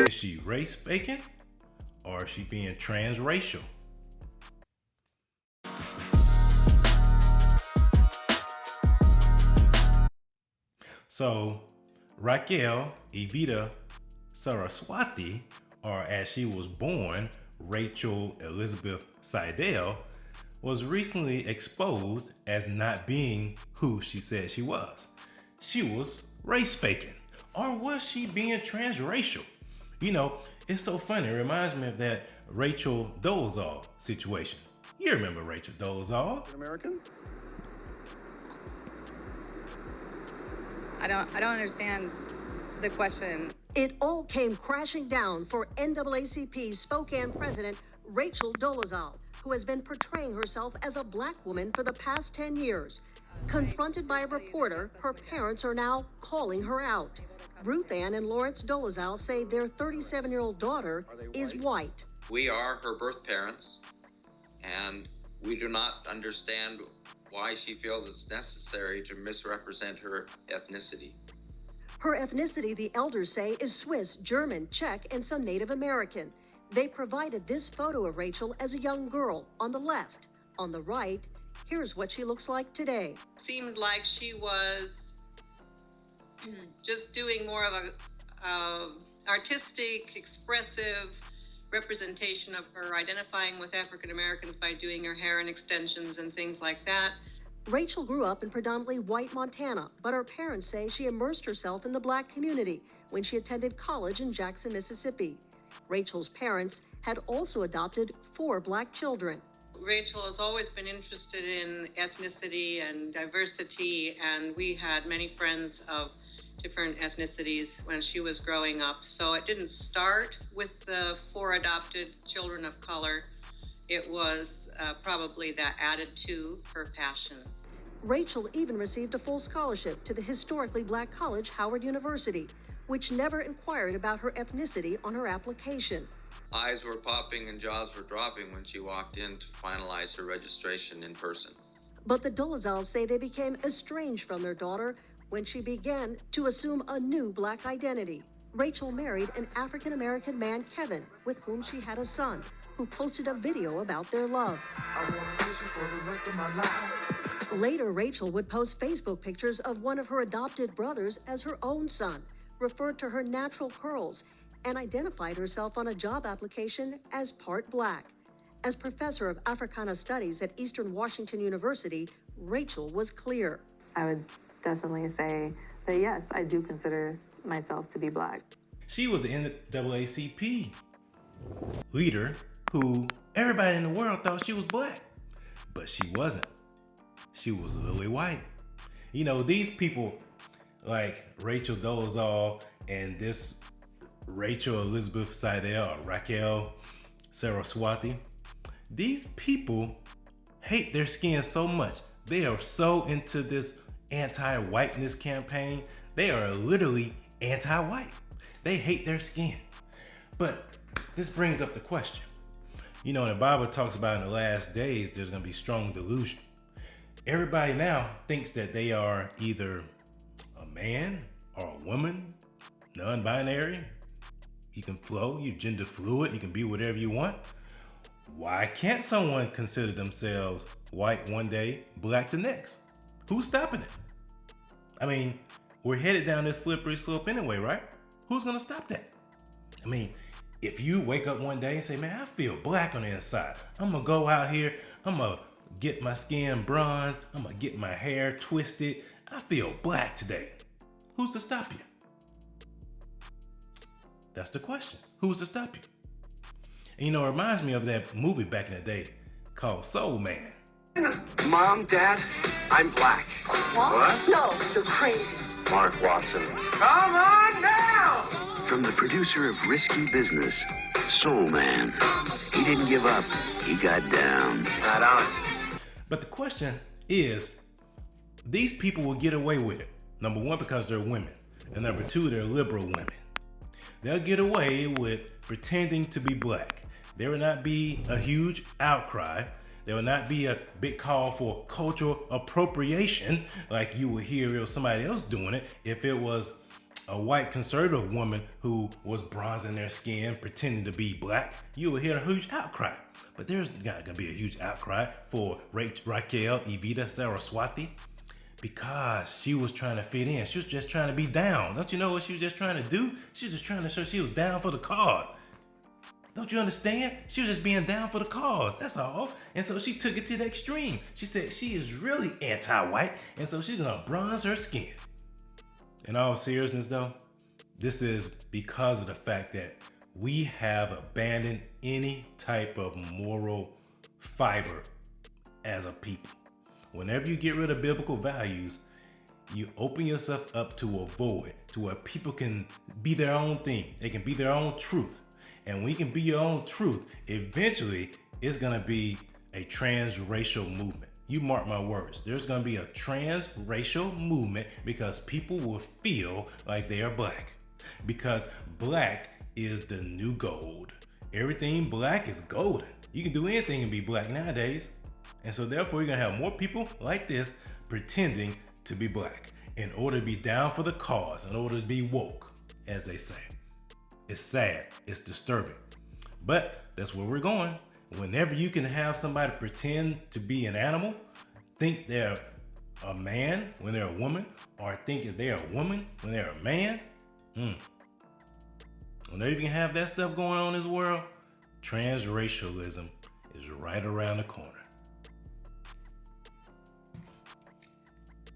Is she race faking or is she being transracial? So Raquel Evita Saraswati, or as she was born, Rachel Elizabeth Seidel, was recently exposed as not being who she said she was. She was race faking, or was she being transracial? You know, it's so funny. It reminds me of that Rachel Dolezel situation. You remember Rachel Dolezel? American? I don't understand the question. It all came crashing down for NAACP Spokane president Rachel Dolezel, who has been portraying herself as a black woman for the past 10 years. Confronted by a reporter, her parents are now calling her out. Ruth Ann and Lawrence Dolezel say their 37-year-old daughter is white. We are her birth parents, and we do not understand why she feels it's necessary to misrepresent her ethnicity. Her ethnicity, the elders say, is Swiss, German, Czech, and some Native American. They provided this photo of Rachel as a young girl on the left. On the right, here's what she looks like today. Seemed like she was just doing more of a artistic, expressive representation of her identifying with African Americans by doing her hair in extensions and things like that. Rachel grew up in predominantly white Montana, but her parents say she immersed herself in the black community when she attended college in Jackson, Mississippi. Rachel's parents had also adopted 4 black children. Rachel has always been interested in ethnicity and diversity, and we had many friends of different ethnicities when she was growing up. So it didn't start with the 4 adopted children of color. It was probably that added to her passion. Rachel even received a full scholarship to the historically black college, Howard University, which never inquired about her ethnicity on her application. Eyes were popping and jaws were dropping when she walked in to finalize her registration in person. But the Dolezels say they became estranged from their daughter when she began to assume a new black identity. Rachel married an African-American man, Kevin, with whom she had a son, who posted a video about their love. I wanna miss you for the rest of my life. Later, Rachel would post Facebook pictures of one of her adopted brothers as her own son, referred to her natural curls, and identified herself on a job application as part black. As professor of Africana Studies at Eastern Washington University, Rachel was clear. I would definitely say that yes, I do consider myself to be black. She was the NAACP leader who everybody in the world thought she was black, but she wasn't. She was lily white. You know, these people like Rachel Dolezel and this Rachel Elizabeth Seidel or Racquel Saraswati, these people hate their skin so much. They are so into this anti-whiteness campaign. They are literally anti-white. They hate their skin. But this brings up the question. You know, the Bible talks about in the last days, there's gonna be strong delusion. Everybody now thinks that they are either a man or a woman, non-binary. You can flow, you're gender fluid, you can be whatever you want. Why can't someone consider themselves white one day, black the next? Who's stopping it? I mean, we're headed down this slippery slope anyway, right? Who's gonna stop that? I mean, if you wake up one day and say, man, I feel black on the inside. I'm gonna go out here, I'm gonna get my skin bronzed, I'm gonna get my hair twisted. I feel black today. Who's to stop you? That's the question. Who's to stop you? And you know, it reminds me of that movie back in the day called Soul Man. Mom, Dad, I'm black. What? No, you're crazy. Mark Watson. Come on, Dad! from the producer of Risky Business, Soul Man. He didn't give up. He got down. Right on. But the question is, these people will get away with it. Number one, because they're women. And number two, they're liberal women. They'll get away with pretending to be black. There will not be a huge outcry. There will not be a big call for cultural appropriation like you would hear if somebody else doing it. If it was a white conservative woman who was bronzing their skin, pretending to be black, you would hear a huge outcry. But there's not gonna be a huge outcry for Raquel Evita Saraswati because she was trying to fit in. She was just trying to be down. Don't you know what she was just trying to do? She was just trying to show she was down for the cause. Don't you understand? She was just being down for the cause, that's all. And so she took it to the extreme. She said she is really anti-white, and so she's gonna bronze her skin. In all seriousness though, this is because of the fact that we have abandoned any type of moral fiber as a people. Whenever you get rid of biblical values, you open yourself up to a void to where people can be their own thing. They can be their own truth. And when you can be your own truth, eventually it's gonna be a transracial movement. You mark my words, there's gonna be a transracial movement because people will feel like they are black. Because black is the new gold. Everything black is golden. You can do anything and be black nowadays. And so therefore you're gonna have more people like this pretending to be black in order to be down for the cause, in order to be woke, as they say. It's sad, it's disturbing, but that's where we're going. Whenever you can have somebody pretend to be an animal, think they're a man when they're a woman, or think that they're a woman when they're a man, whenever you can have that stuff going on in this world, transracialism is right around the corner.